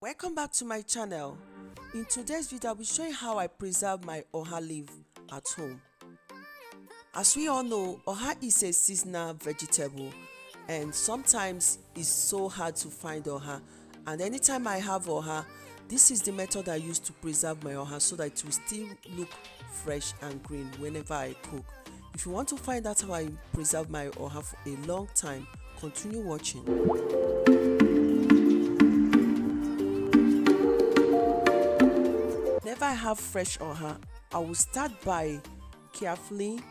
Welcome back to my channel. In today's video, I'll be showing how I preserve my Oha leaf at home. As we all know, Oha is a seasonal vegetable and sometimes it's so hard to find Oha. And anytime I have Oha, this is the method I use to preserve my Oha so that it will still look fresh and green whenever I cook. If you want to find out how I preserve my Oha for a long time, continue watching. Whenever I have fresh Oha, I will start by carefully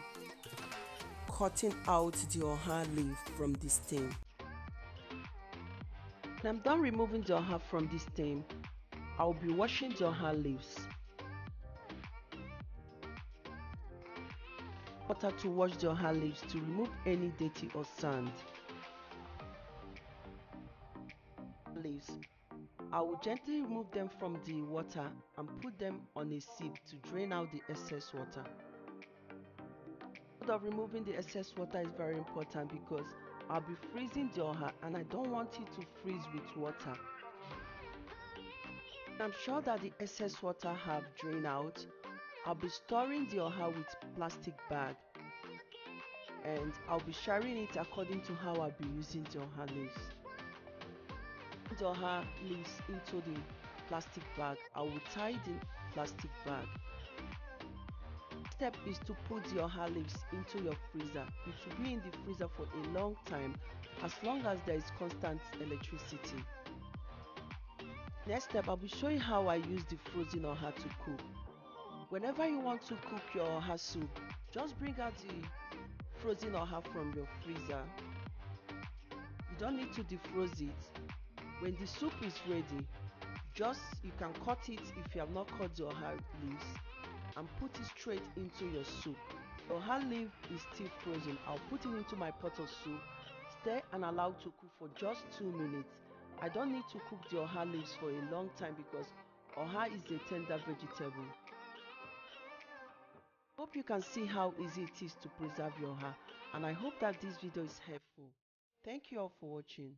cutting out the Oha leaf from the stem. When I'm done removing the Oha from the stem, I will be washing the Oha leaves. Water to wash the Oha leaves to remove any dirty or sand. Leaves. I will gently remove them from the water and put them on a sieve to drain out the excess water. The method of removing the excess water is very important because I'll be freezing the Oha and I don't want it to freeze with water. I'm sure that the excess water have drained out. I'll be storing the Oha with plastic bag and I'll be sharing it according to how I'll be using the Oha leaves. The Oha leaves into the plastic bag. I will tie the plastic bag. Step is to put the Oha leaves into your freezer. It will be in the freezer for a long time as long as there is constant electricity. Next step, I'll be showing how I use the frozen Oha to cook. Whenever you want to cook your Oha soup, just bring out the frozen Oha from your freezer. You don't need to defroze it. When the soup is ready, you can cut it if you have not cut the Oha leaves and put it straight into your soup. The Oha leaf is still frozen. I'll put it into my pot of soup, stir and allow to cook for just 2 minutes. I don't need to cook the Oha leaves for a long time because Oha is a tender vegetable. Hope you can see how easy it is to preserve your Oha, and I hope that this video is helpful. Thank you all for watching.